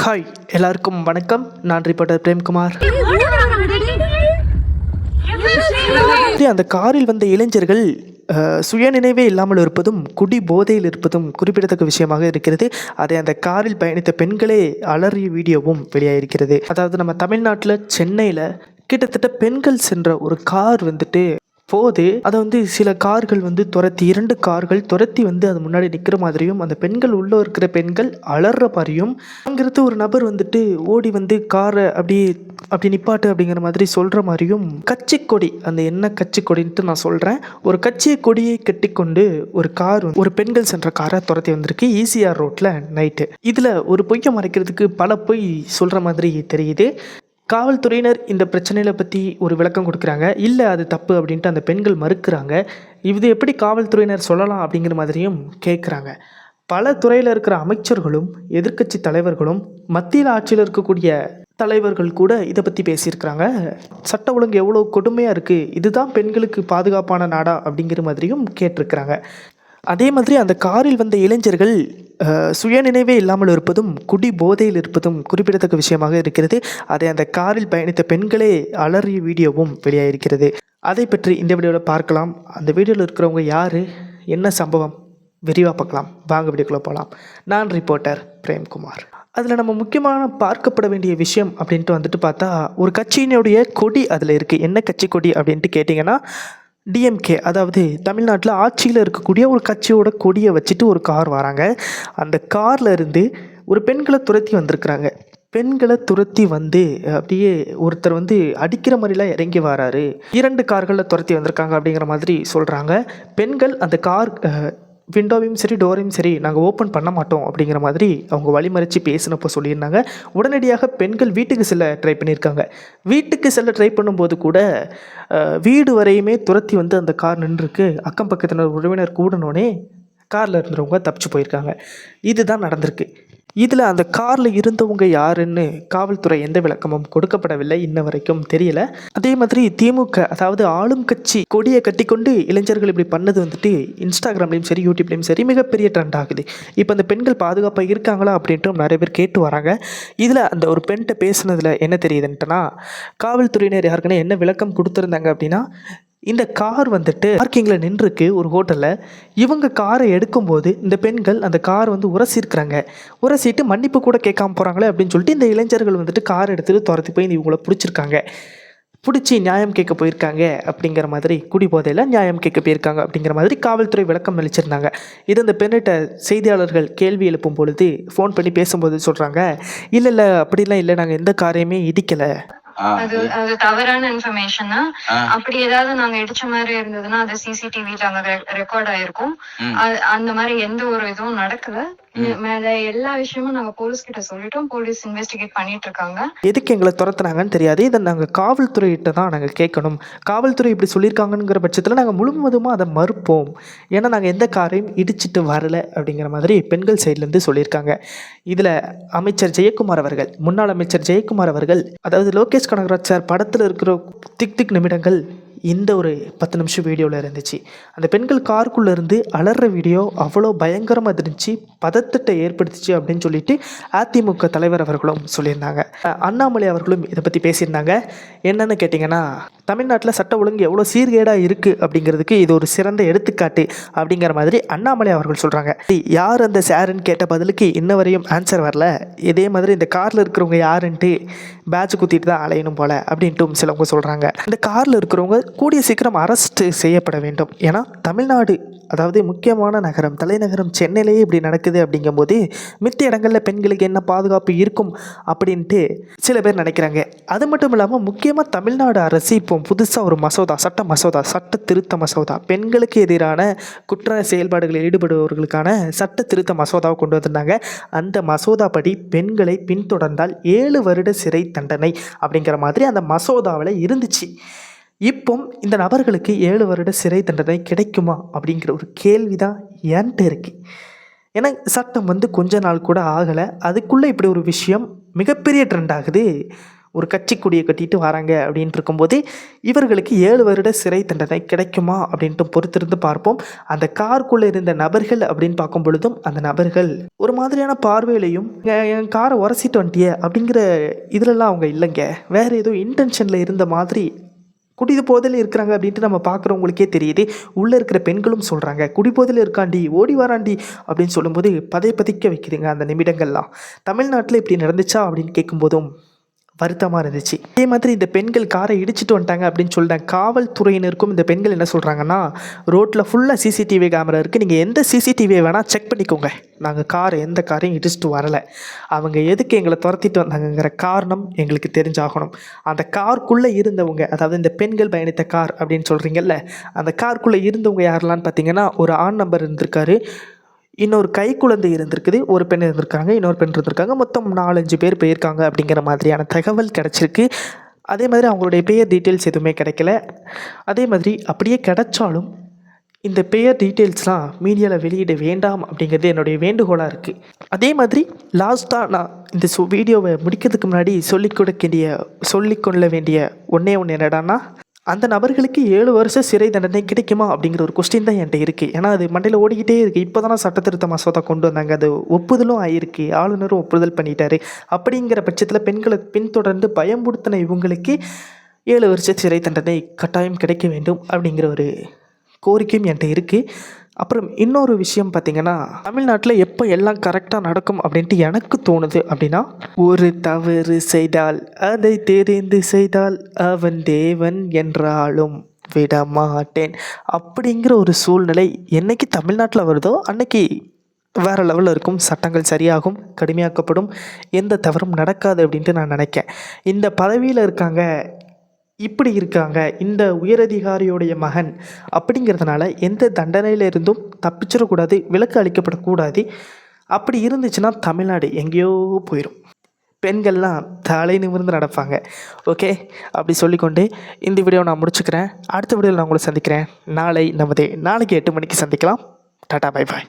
Hi எல்லாருக்கும் வணக்கம். நான் ரிப்போர்ட்டர் பிரேம்குமார். அந்த காரில் வந்த இளைஞர்கள் சுயநினைவே இல்லாமல் இருப்பதும் குடி போதையில் இருப்பதும் குறிப்பிடத்தக்க விஷயமாக இருக்கிறது. அதை அந்த காரில் பயணித்த பெண்களே அலறிய வீடியோவும் வெளியாகிருக்கிறது. அதாவது நம்ம தமிழ்நாட்டில் சென்னையில் கிட்டத்தட்ட பெண்கள் சென்ற ஒரு கார் வந்துட்டு போது அதை சில கார்கள் துரத்தி 2 கார்கள் துரத்தி அது முன்னாடி நிற்கிற மாதிரியும் அந்த பெண்கள் உள்ளே இருக்கிற பெண்கள் அலற மாதிரியும் அங்கிருந்து ஒரு நபர் ஓடி காரை அப்படி நிப்பாட்டு அப்படிங்கிற மாதிரி சொல்கிற மாதிரியும் கட்சி கொடி அந்த என்ன கட்சி கொடின்ட்டு நான் சொல்கிறேன். ஒரு கட்சி கொடியை கட்டி கொண்டு ஒரு கார் ஒரு பெண்கள் சென்ற காரை துரத்தி வந்திருக்கு ஈசிஆர் ரோட்டில் நைட்டு. இதில் ஒரு பொய்யை மறைக்கிறதுக்கு பல பொய் சொல்கிற மாதிரி தெரியுது. காவல்துறையினர் இந்த பிரச்சனையில் பற்றி ஒரு விளக்கம் கொடுக்குறாங்க. இல்லை அது தப்பு அப்படின்ட்டு அந்த பெண்கள் மறுக்கிறாங்க. இது எப்படி காவல்துறையினர் சொல்லலாம் அப்படிங்கிற மாதிரியும் கேட்குறாங்க. பல துறையில் இருக்கிற அமைச்சர்களும் எதிர்க்கட்சி தலைவர்களும் மத்தியில் ஆட்சியில் இருக்கக்கூடிய தலைவர்கள் கூட இதை பற்றி பேசியிருக்கிறாங்க. சட்ட ஒழுங்கு எவ்வளோ கொடுமையாக இருக்குது, இதுதான் பெண்களுக்கு பாதுகாப்பான நாடா அப்படிங்கிற மாதிரியும் கேட்டிருக்கிறாங்க. அதே மாதிரி அந்த காரில் வந்த இளைஞர்கள் சுயநினைவே இல்லாமல் இருப்பதும் குடி போதையில் இருப்பதும் குறிப்பிடத்தக்க விஷயமாக இருக்கிறது. அதை அந்த காரில் பயணித்த பெண்களே அலறிய வீடியோவும் வெளியாகிருக்கிறது. அதை பற்றி இந்த வீடியோவில் பார்க்கலாம். அந்த வீடியோவில் இருக்கிறவங்க யார், என்ன சம்பவம், விரிவாக பார்க்கலாம். வாங்க வீடியோக்குள்ளே போகலாம். நான் ரிப்போர்ட்டர் பிரேம்குமார். அதில் நம்ம முக்கியமான பார்க்கப்பட வேண்டிய விஷயம் அப்படின்ட்டு பார்த்தா ஒரு கட்சியினுடைய கொடி அதில் இருக்குது. என்ன கட்சி கொடி அப்படின்ட்டு கேட்டிங்கன்னா டிஎம்கே, அதாவது தமிழ்நாட்டில் ஆட்சியில் இருக்கக்கூடிய ஒரு கட்சியோட கொடியை வச்சுட்டு ஒரு கார் வராங்க. அந்த காரில் இருந்து ஒரு பெண்களை துரத்தி வந்திருக்கிறாங்க. பெண்களை துரத்தி அப்படியே ஒருத்தர் அடிக்கிற மாதிரிலாம் இறங்கி வராரு. 2 கார்களில் துரத்தி வந்திருக்காங்க அப்படிங்கிற மாதிரி சொல்கிறாங்க. பெண்கள் அந்த கார் விண்டோவையும் சரி டோரையும் சரி நாங்கள் ஓப்பன் பண்ண மாட்டோம் அப்படிங்கிற மாதிரி அவங்க வழிமறித்து பேசினப்போ சொல்லியிருந்தாங்க. உடனடியாக பெண்கள் வீட்டுக்கு செல்ல ட்ரை பண்ணியிருக்காங்க. வீட்டுக்கு செல்ல ட்ரை பண்ணும்போது கூட வீடு வரையுமே துரத்தி அந்த கார் நின்றுருக்கு. அக்கம் பக்கத்தினர் உறவினர் கூடனோடனே காரில் இருந்தவங்க தப்பிச்சு போயிருக்காங்க. இதுதான் நடந்திருக்கு. இதில் அந்த காரில் இருந்தவங்க யாருன்னு காவல்துறை எந்த விளக்கமும் கொடுக்கப்படவில்லை, இன்ன வரைக்கும் தெரியல. அதே மாதிரி திமுக, அதாவது ஆளும் கட்சி கொடியை கட்டிக்கொண்டு இளைஞர்கள் இப்படி பண்ணது இன்ஸ்டாகிராம்லேயும் சரி யூடியூப்லேயும் சரி மிகப்பெரிய ட்ரெண்ட் ஆகுது. இப்போ அந்த பெண்கள் பாதுகாப்பாக இருக்காங்களா அப்படின்ட்டு நிறைய பேர் கேட்டு வராங்க. இதில் அந்த ஒரு பெண்கிட்ட பேசுனதில் என்ன தெரியுதுன்ட்டுனா, காவல்துறையினர் யாருக்குன்னு என்ன விளக்கம் கொடுத்துருந்தாங்க அப்படின்னா, இந்த கார் பார்க்கிங்கில் நின்றுருக்கு ஒரு ஹோட்டலில். இவங்க காரை எடுக்கும்போது இந்த பெண்கள் அந்த கார் உரசிருக்கிறாங்க. உரசிட்டு மன்னிப்பு கூட கேட்காம போகிறாங்களே அப்படின்னு சொல்லிட்டு இந்த இளைஞர்கள் கார் எடுத்துகிட்டு துரத்தி போய் இவங்கள பிடிச்சிருக்காங்க. பிடிச்சி நியாயம் கேட்க போயிருக்காங்க அப்படிங்கிற மாதிரி, குடி போதையில் நியாயம் கேட்க போயிருக்காங்க அப்படிங்கிற மாதிரி காவல்துறை விளக்கம் அளிச்சிருந்தாங்க. இது அந்த பெண்ணிட்ட செய்தியாளர்கள் கேள்வி எழுப்பும் பொழுது ஃபோன் பண்ணி பேசும்போது சொல்கிறாங்க, இல்லை அப்படிலாம் இல்லை, நாங்கள் எந்த காரையுமே இடிக்கலை, அது தவறான இன்ஃபர்மேஷன். அப்படி ஏதாவது நாங்க இடிச்ச மாதிரி இருந்ததுன்னா அது சிசிடிவில அங்க ரெக்கார்ட் ஆயிருக்கும். அந்த மாதிரி எந்த ஒரு இதுவும் நடக்கல. மேல எல்லா விஷயமும் நாங்க போலீஸ் கிட்ட சொல்லிட்டோம். போலீஸ் இன்வெஸ்டிகேட் பண்ணிட்டு இருக்காங்க. எதுக்கு எங்களை துரத்துனாங்கன்னு தெரியாது. இதை நாங்கள் காவல்துறையிட்ட தான் நாங்கள் கேட்கணும். காவல்துறை இப்படி சொல்லியிருக்காங்கிற பட்சத்தில் நாங்கள் முழுவதுமாக அதை மறுப்போம். ஏன்னா நாங்கள் எந்த காரையும் இடிச்சிட்டு வரலை அப்படிங்கிற மாதிரி பெண்கள் சைட்லேருந்து சொல்லியிருக்காங்க. இதில் அமைச்சர் ஜெயக்குமார் அவர்கள், முன்னாள் அமைச்சர் ஜெயக்குமார் அவர்கள், அதாவது லோகேஷ் கனகராஜ் சார் படத்தில் இருக்கிற திக் நிமிடங்கள் இந்த ஒரு 10 நிமிஷம் வீடியோவில் இருந்துச்சு. அந்த பெண்கள் காருக்குள்ளே இருந்து அலற வீடியோ அவ்வளோ பயங்கரமாக இருந்துச்சு, பதட்டத்தை ஏற்படுத்திச்சு அப்படின்னு சொல்லிட்டு அதிமுக தலைவர் அவர்களும் சொல்லியிருந்தாங்க. அண்ணாமலை அவர்களும் இதை பற்றி பேசியிருந்தாங்க. என்னென்னு கேட்டிங்கன்னா, தமிழ்நாட்டில் சட்ட ஒழுங்கு எவ்வளோ சீர்கேடாக இருக்குது அப்படிங்கிறதுக்கு இது ஒரு சிறந்த எடுத்துக்காட்டு அப்படிங்கிற மாதிரி அண்ணாமலை அவர்கள் சொல்கிறாங்க. யார் அந்த சாருன்னு கேட்ட பதிலுக்கு இன்ன வரையும் ஆன்சர் வரல. இதே மாதிரி இந்த காரில் இருக்கிறவங்க யாருன்ட்டு பேட்ச் குத்திட்டு தான் அலையணும் போல் அப்படின்ட்டும் சிலவங்க சொல்கிறாங்க. இந்த காரில் இருக்கிறவங்க கூடிய சீக்கிரம் அரெஸ்ட் செய்யப்பட வேண்டும். ஏன்னா தமிழ்நாடு, அதாவது முக்கியமான நகரம், தலைநகரம் சென்னையிலேயே இப்படி நடக்குது அப்படிங்கும்போது மித்த இடங்களில் பெண்களுக்கு என்ன பாதுகாப்பு இருக்கும் அப்படின்ட்டு சில பேர் நினைக்கிறாங்க. அது மட்டும் இல்லாமல் முக்கியமாக தமிழ்நாடு அரசு இப்போ புதுசாக ஒரு மசோதா, சட்ட திருத்த மசோதா, பெண்களுக்கு எதிரான குற்ற செயல்பாடுகளில் ஈடுபடுபவர்களுக்கான சட்ட திருத்த மசோதாவை கொண்டு வந்திருந்தாங்க. அந்த மசோதா படி பெண்களை பின்தொடர்ந்தால் 7 வருட சிறை தண்டனை அப்படிங்கிற மாதிரி அந்த மசோதாவில் இருந்துச்சு. இப்போ இந்த நபர்களுக்கு 7 வருட சிறை தண்டனை கிடைக்குமா அப்படிங்கிற ஒரு கேள்வி தான் என்கிட்ட இருக்குது. ஏன்னா சட்டம் கொஞ்ச நாள் கூட ஆகலை, அதுக்குள்ளே இப்படி ஒரு விஷயம் மிகப்பெரிய ட்ரெண்ட் ஆகுது. ஒரு கட்சி கொடியை கட்டிட்டு வராங்க அப்படின்ட்டு இருக்கும்போது இவர்களுக்கு 7 வருட சிறை தண்டனை கிடைக்குமா அப்படின்ட்டு பொறுத்திருந்து பார்ப்போம். அந்த காருக்குள்ளே இருந்த நபர்கள் அப்படின்னு பார்க்கும் பொழுதும் அந்த நபர்கள் ஒரு மாதிரியான பார்வையிலையும் என் காரை உரசிட்டு வந்துட்டியே அப்படிங்கிற இதிலெல்லாம் அவங்க இல்லைங்க, வேறு ஏதோ இன்டென்ஷனில் இருந்த மாதிரி குடிபோதையில் இருக்கிறாங்க அப்படின்ட்டு நம்ம பார்க்குறவங்களுக்கே தெரியுது. உள்ளே இருக்கிற பெண்களும் சொல்கிறாங்க, குடிபோதையில் இருக்காண்டி ஓடி வராண்டி அப்படின்னு சொல்லும்போது பதைக்க வைக்குதுங்க அந்த நிமிடங்கள்லாம். தமிழ்நாட்டில் இப்படி நடந்துச்சா அப்படின்னு கேட்கும்போதும் வருத்தமாக இருந்துச்சு. அதே மாதிரி இந்த பெண்கள் காரை இடிச்சிட்டு வந்துட்டாங்க அப்படின்னு சொல்லிட்டேன். காவல்துறையினருக்கும் இந்த பெண்கள் என்ன சொல்கிறாங்கன்னா, ரோட்டில் ஃபுல்லாக சிசிடிவி கேமரா இருக்குது, நீங்கள் எந்த சிசிடிவியை வேணால் செக் பண்ணிக்கோங்க, நாங்கள் எந்த காரையும் இடிச்சிட்டு வரலை, அவங்க எதுக்கு எங்களை துரத்திட்டு வந்தாங்கங்கிற காரணம் எங்களுக்கு தெரிஞ்சாகணும். அந்த காருக்குள்ளே இருந்தவங்க, அதாவது இந்த பெண்கள் பயணித்த கார் அப்படின்னு சொல்கிறீங்கல்ல, அந்த காருக்குள்ளே இருந்தவங்க யாரெல்லாம்னு பார்த்தீங்கன்னா, ஒரு ஆண் நம்பர் இருந்திருக்காரு, இன்னொரு கைக்குழந்தை இருந்திருக்குது, ஒரு பெண் இருந்திருக்காங்க, இன்னொரு பெண் இருந்திருக்காங்க, மொத்தம் 4-5 பேர் போயிருக்காங்க அப்படிங்கிற மாதிரியான தகவல் கிடச்சிருக்கு. அதே மாதிரி அவங்களுடைய பெயர் டீட்டெயில்ஸ் எதுவுமே கிடைக்கல. அதே மாதிரி அப்படியே கிடைச்சாலும் இந்த பெயர் டீட்டெயில்ஸ்லாம் மீடியாவில் வெளியிட வேண்டாம் அப்படிங்கிறது என்னுடைய வேண்டுகோளாக இருக்குது. அதே மாதிரி லாஸ்ட்டாக நான் இந்த வீடியோவை முடிக்கிறதுக்கு முன்னாடி சொல்லிக்கொள்ள வேண்டிய ஒன்று என்னடான்னா, அந்த நபர்களுக்கு 7 வருஷம் சிறை தண்டனை கிடைக்குமா அப்படிங்கிற ஒரு கொஸ்டின் தான் என்கிட்ட இருக்குது. ஏன்னா அது மண்டையில் ஓடிக்கிட்டே இருக்குது. இப்போ தானே சட்டத்திருத்த மசோதா கொண்டு வந்தாங்க, அது ஒப்புதலும் ஆகிருக்கு, ஆளுநரும் ஒப்புதல் பண்ணிட்டாரு. அப்படிங்கிற பட்சத்தில் பெண்களை பின்தொடர்ந்து பயம்படுத்தின இவங்களுக்கு 7 வருஷ சிறை தண்டனை கட்டாயம் கிடைக்க வேண்டும் அப்படிங்கிற ஒரு கோரிக்கையும் என்கிட்ட இருக்குது. அப்புறம் இன்னொரு விஷயம் பார்த்திங்கன்னா, தமிழ்நாட்டில் எப்போ எல்லாம் கரெக்டாக நடக்கும் அப்படின்ட்டு எனக்கு தோணுது அப்படின்னா, ஒரு தவறு செய்தால் அதை தெரிந்து செய்தால் அவன் தேவன் என்றாலும் விடமாட்டேன் அப்படிங்கிற ஒரு சூழ்நிலை என்னைக்கு தமிழ்நாட்டில் வருதோ அன்னைக்கு வேறு லெவலில் இருக்கும். சட்டங்கள் சரியாகும், கடுமையாக்கப்படும், எந்த தவறும் நடக்காது அப்படின்ட்டு நான் நினைக்கிறேன். இந்த பதவியில் இருக்காங்க, இப்படி இருக்காங்க, இந்த உயரதிகாரியோடைய மகன் அப்படிங்கிறதுனால எந்த தண்டனையிலிருந்தும் தப்பிச்சிடக்கூடாது, விலக்கு அளிக்கப்படக்கூடாது. அப்படி இருந்துச்சுன்னா தமிழ்நாடு எங்கேயோ போயிடும், பெண்கள்லாம் தலை நிமிர்ந்து நடப்பாங்க. ஓகே, அப்படி சொல்லிக்கொண்டு இந்த வீடியோவை நான் முடிச்சுக்கிறேன். அடுத்த வீடியோவில் நான் உங்களை சந்திக்கிறேன். நாளைக்கு 8 மணிக்கு சந்திக்கலாம். Tata, bye bye.